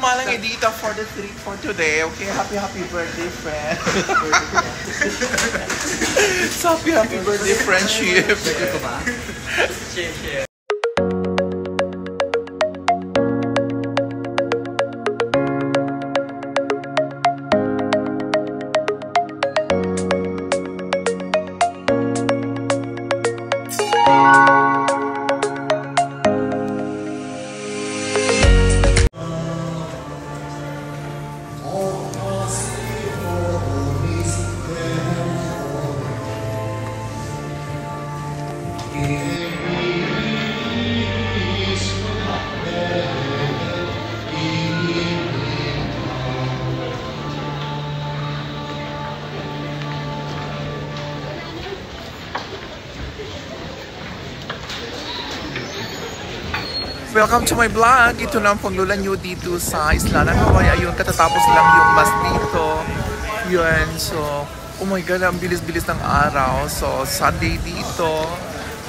Malang Edita for the treat for today. Okay, happy birthday, friend. So happy birthday, friendship. Share. Welcome to my vlog. Ito na ang panglulan nyo dito sa Isla ng Hawaii. Ayun, katatapos lang yung mas dito. Yun, so, oh my God, ang bilis-bilis ng araw. So, Sunday dito.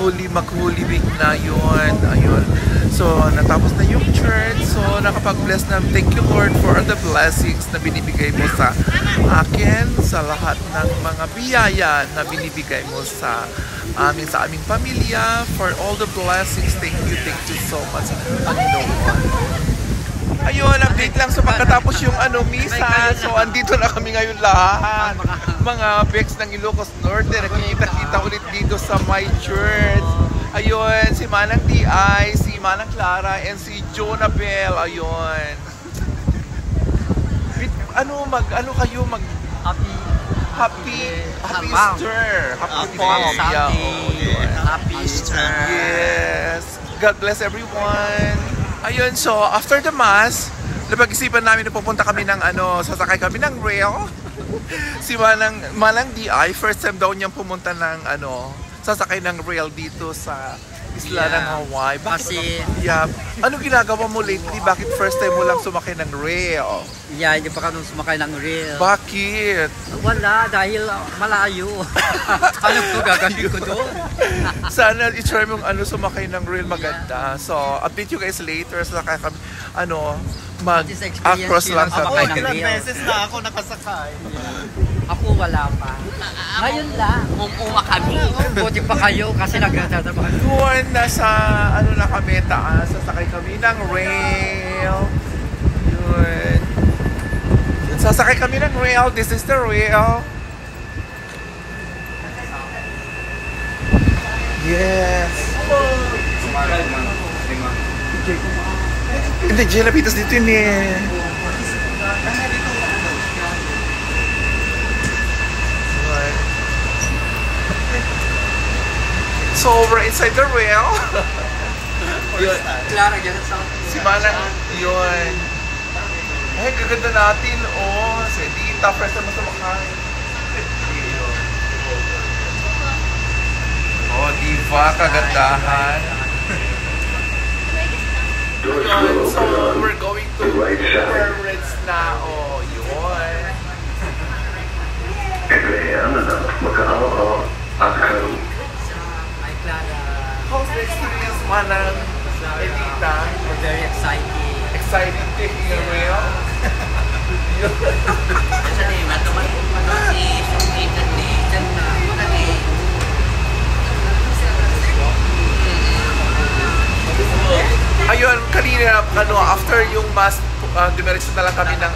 Mag-Holy Week na yun. Ayun. So, natapos na yung church. So, nakapag-bless na. Thank you, Lord, for the blessings na binibigay mo sa akin, sa lahat ng mga biyaya na binibigay mo sa aming pamilya, for all the blessings. Thank you so much, Panginoon. Ayun, update lang sa pagkatapos yung misa. So, andito na kami ngayon lahat. Mga Bex ng Ilocos Norte, nakikita-kita ulit dito sa my church. Ayun, si Manang D.I., si Manang Clara, and si Jonabel. Ayun. Happy Easter. Happy Easter. Yes. God bless everyone. Ayun, so after the mass, napag-isipan namin na pupunta kami ng sasakay kami ng rail. Si Manang D.I., first time daw niyang pumunta ng sasakay ng rail dito sa Isla ng Hawaii. Ano ginagawa mo lately? Bakit first time mo lang sumakay ng rail? Yeah, hindi pa kami sumakay ng rail. Bakit? Wala, dahil malayo. Ano ko gagawin ko doon? Sana i-try mong sumakay ng rail, maganda. So, update you guys later. Sasakay kami, mag-across lang sa ilang beses na ako nakasakay. Ako wala pa. Ngayon lang. Umuwa kami. Buti pa kayo kasi nagtatrabaho. Doon, nasa na kami, taas. Sasakay kami ng rail. Yun. Sasakay kami ng rail. This is the rail. Yes. Hindi, Jay, lapitas dito yun eh. So, we're inside the rail. Clara, ganun sa Si Manang, yun. Ay, gaganda natin, oh. Si Dita, first time mo sumakay. Oh, diba, kagandahan. Yun, so we're going to Emirates na, oh, yun. How's the experience, Manang Edita? We're very excited. Excited taking a rail? Ayun, kanina, after yung mass, dumiretso na lang kami ng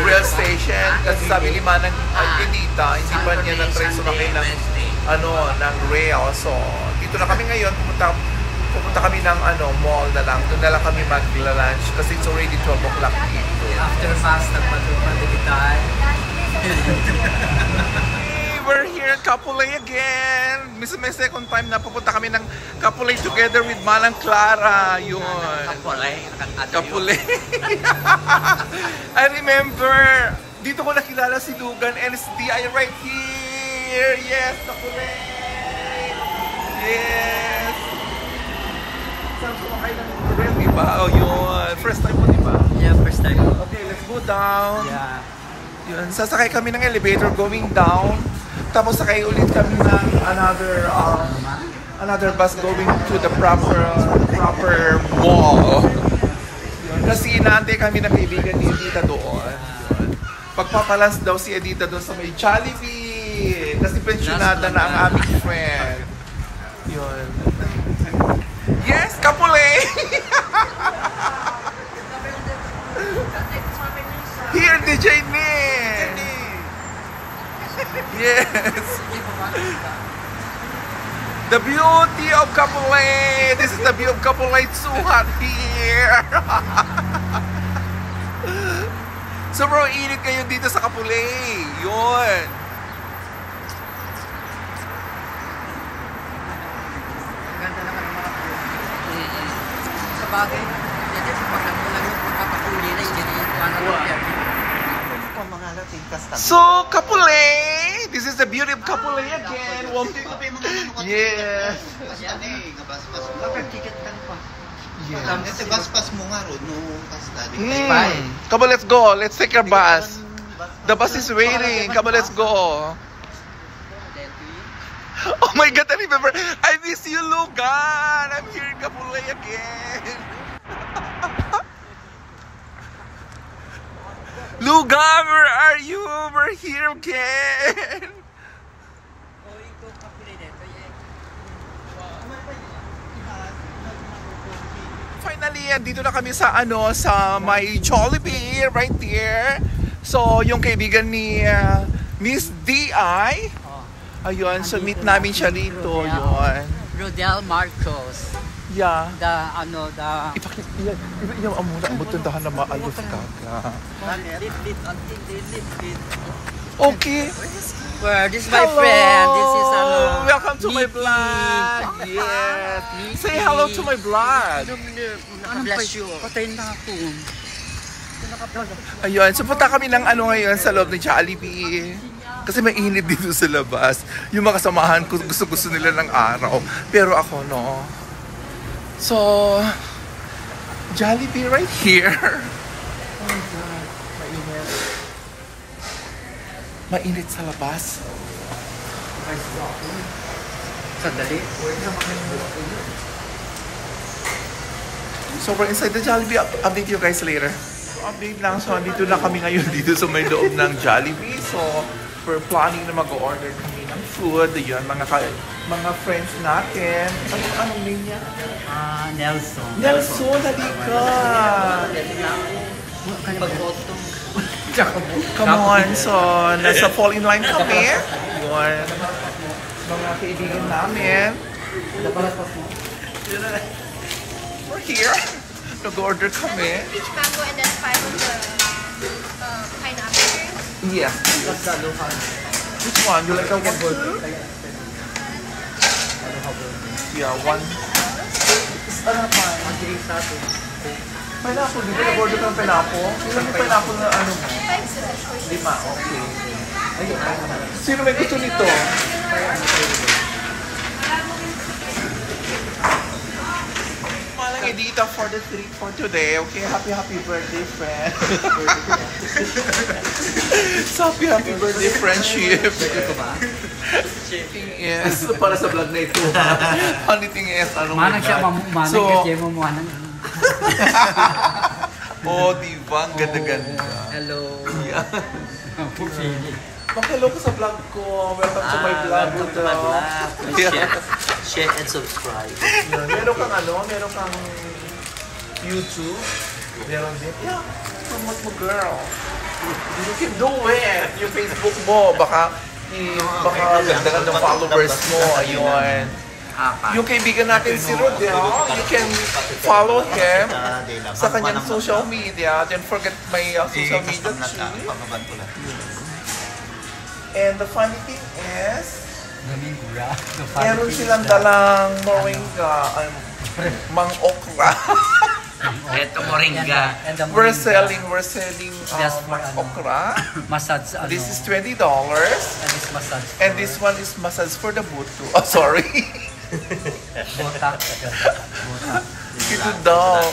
rail station. Kasi sabi ni Manang Edita, hindi pa niya na-try sumakay ng rail. So, dito na kami ngayon, pupunta kami ng mall na lang. Doon na lang kami mag-lunch kasi it's already 12 o'clock dito. After fast, nagpatupan. We're here at Kapolei again. May second time na pupunta kami ng Kapolei together with Manang Clara. Yun. Kapolei. I remember, dito ko nakilala si Lugan and it's D.I. right here. Yes, Kapolei. Yes. Saan sumakay ng rail, diba? Oh, yun. First time mo, diba? Yeah, first time. Okay, let's go down. Yeah. Yun, sasakay kami ng elevator going down. Tapos sakay ulit kami ng another bus going to the proper mall. inaantay kami ng kaibigan ni Edita doon. Yun. Pagpapalas daw si Edita doon sa may Jollibee. Kasi pensionada na ang aming friend. Yun. Yes, Kapule! Here, DJ Nick! Yes! The beauty of Kapulay! This is the beauty of Kapulay. It's so hot here! Sobrang init ngayon dito sa Kapulay. Yun! Ganda naman ang mga sa bagay. Dito sa pagkakulang yung pagkakakuli na hindi So, Kapulay! This is the beauty of Kapulay again! Yes! Ito bus mo nga, Rod. No, study. Come on, let's go. Let's take our bus. The bus is waiting. Come on, let's go. Oh my God, I remember. I miss you, Logan. I'm here in Kapulay again. Lugan, where are you? We're here again. Finally, dito na kami sa sa my Jollibee right here. So, yung kaibigan ni Miss D.I. Ayun, so meet namin siya dito. Yun. Rodel Marcos. Yeah. The Ipakita mo muna ang butundahan na maalos ka. Okay. Well, this is my friend. This is Welcome to my vlog. Yes. Say hello to my vlog. Bless you. Patayin na ako. Ayun, so punta kami ng ngayon sa loob ng Jollibee. Kasi mainit dito sa labas. Yung mga kasamahan ko, gusto nila ng araw. Pero ako, no. So, Jollibee right here. Oh my God, mainit. Mainit sa labas. Sandali. So, we're inside the Jollibee. Update you guys later. Update lang. So, dito na kami ngayon dito sa may loob ng Jollibee. So, we're planning na mag-order kami ng food. Yun, mga friends natin. Anong name niya? Nelson. Nelson, halika! Come on. So, nasa fall in line kami. Yun. Mga kaibigan namin. We're here. Nag-order kami. Peach mango and then 5 of the pineapple. Yes. Which one? You like that one too? Yeah, one. Pineapple. Di ba nag-order ka ng pineapple? Ilan yung pineapple na mo? 5 sila choices. 5, okay. Sino may gusto nito? Malang Edita for the treat for today. Okay, happy birthday, friend. So, happy birthday, friendship. Yes, para sa vlog na ito. Funny thing is, Manang siya kasi mo manang. Oh, diba? Ang ganda-ganda. Hello. Yeah. Mag-hello ko sa vlog ko. Welcome to my vlog. Share and subscribe. Meron kang meron kang YouTube. Meron din. Yeah, promote mo, girl. You can do it. Yung Facebook mo, baka dagdagan ng followers mo. Ayun. Yung kaibigan natin si Rodel, you can follow him sa kanyang social media. Don't forget my social media too. And the funny thing is, meron silang dalang moringa, mang okra. Ito moringa. We're selling mang for okra. Massage. This is $20. And this massage. And this one is massage for the buto. Oh, sorry. Botak. Ito daw.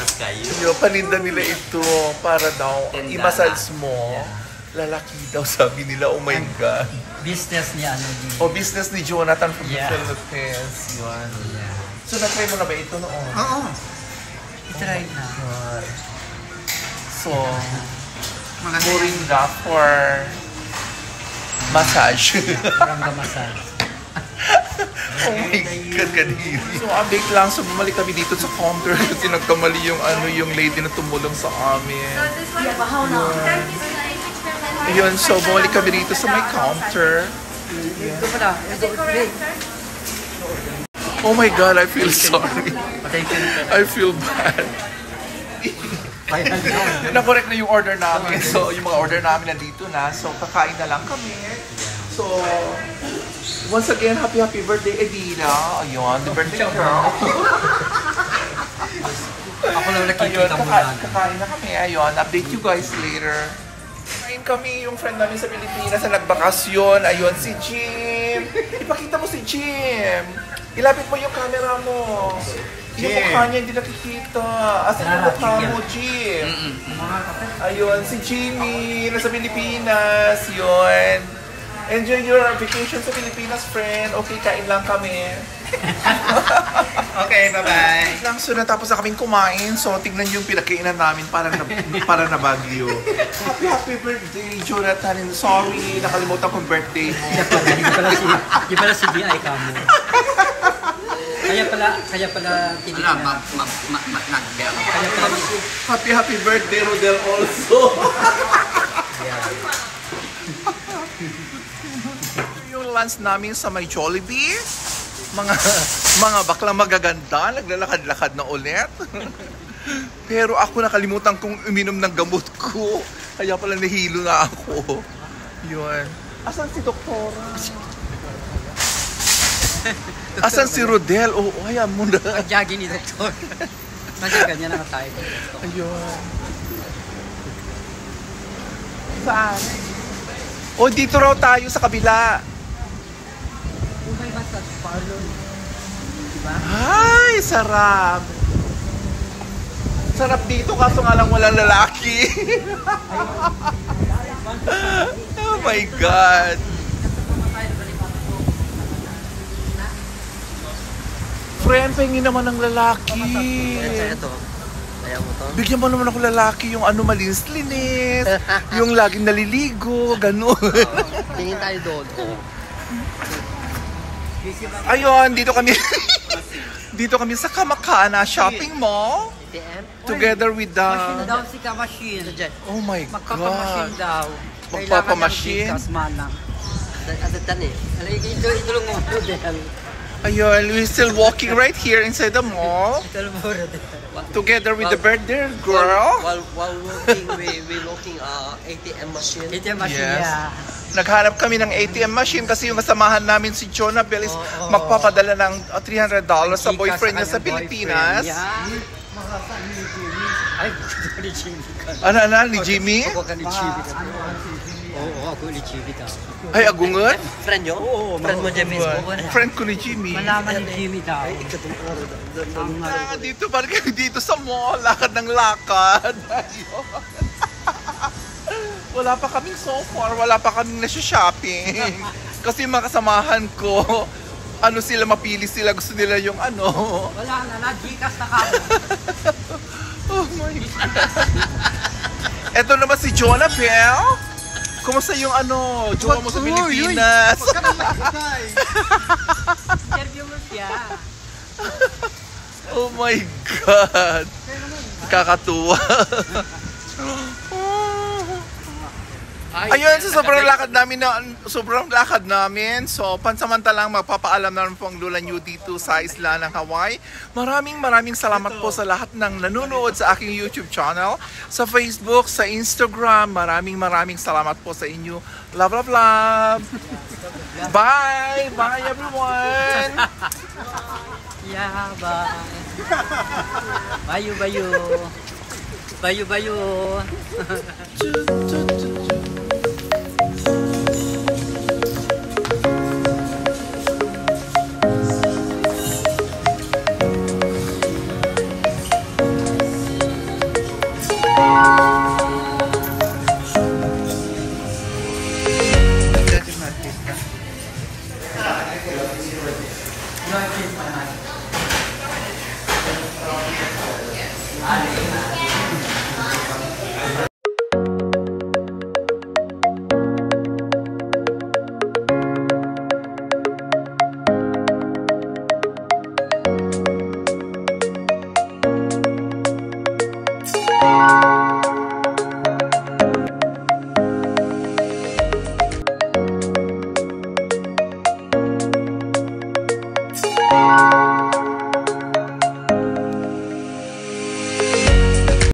Yung paninda nila ito para daw i-massage mo. Lalaki daw, sabi nila. Oh my God. Business niya Business ni Jonathan from the Yeah. Philippines. Yun. Yeah. So, na-try mo na ba ito noon? Oo. I-try na. So, moringa for massage. Parang massage. Oh my God, kadiri. So, update lang. So, bumalik kami dito sa counter kasi nagkamali yung yung lady na tumulong sa amin. So this one is turkey slice. Ayun, so bumalik kami dito sa may counter. Ito pala. Is it correct, sir? Oh my God, I feel sorry. I feel bad. Na-correct na yung order namin. So, yung mga order namin nandito na. So, kakain na lang kami. So, once again, happy birthday, Edina. Ayun, the birthday girl. Ako lang Ayun, nakikita mo na. kakain na kami. Ayun, update you guys later. Kain kami yung friend namin sa Pilipinas na nagbakasyon. Ayun, si Jim. Ipakita mo si Jim. Ilapit mo yung camera mo. Yung mukha niya hindi nakikita. Asan yung mukha mo, Jim? Ayun, si Jimmy. Nasa Pilipinas. Yun. Enjoy your vacation sa Pilipinas, friend. Okay, kain lang kami. Okay, bye-bye. Lang, so natapos na kaming kumain. So, tignan yung pinakainan namin parang na Baguio. Happy birthday, Jonathan. And sorry, nakalimutan kong birthday mo. Di pala si D.I. kamo. Kaya pala Wala, mag-nag-bell. Kaya pala Happy birthday, Rodel also. Yung lunch namin sa may Jollibee. Mga baklang magaganda, naglalakad-lakad na ulit. Pero ako nakalimutan kong uminom ng gamot ko. Kaya pala nahilo na ako. Yun. Asan si Doktora? Asan si Rodel? Oo, hayaan mo na. Pag-jogging ni Doktor. Kasi ganyan na tayo. Ayun. Saan? O, dito raw tayo sa kabila. Kung may massage parlor. Diba? Ay, sarap. Sarap dito kaso nga lang walang lalaki. Oh my God. Friend, pahingin naman ng lalaki. Ito. Ayaw mo to? Bigyan mo naman ako lalaki yung ano malinis-linis, yung laging naliligo, ganun. Tingin tayo doon. Ayun, dito kami sa Kamakana Shopping Mall. Together with the... Machine daw si ka-machine. Oh my Magpapamachine God. daw. Magpapamachine? Kailangan ng manang. Ito lang mo. Ayun, we're still walking right here inside the mall. Together with the birthday girl. While working, we looking ATM machine. ATM machine, Yes. yeah. Naghanap kami ng ATM machine kasi yung kasamahan namin si Jonabel is magpapadala ng $300 sa boyfriend niya sa Pilipinas. Ay, ni Jimmy ka. Ano, ni Jimmy? Ako ka ni Jimmy ka. Oo, ako ni Jimmy ka. Ay, agungot? Friend nyo? Friend mo dyan Facebook? Friend ko ni Jimmy. Malaman ni Jimmy daw. Dito parang kami dito sa mall, lakad ng lakad. Ayun. Wala pa kaming so far, wala pa kaming nasa-shopping. Kasi yung mga kasamahan ko, ano sila, mapili sila, gusto nila yung ano. Wala na, Gcash na kamo. Oh my God. Eto naman si Jonabel. Kumusta yung ano, jowa mo sa Pilipinas? Interview mo siya. Oh my God. Kakatuwa. Ayun, so sobrang lakad namin. So, pansamantalang magpapaalam na rin po ang Lola New dito sa isla ng Hawaii. Maraming salamat po sa lahat ng nanonood sa aking YouTube channel, sa Facebook, sa Instagram. Maraming salamat po sa inyo. Love. Bye! Bye everyone! Yeah, bye. Bayo. Bayo. Bye.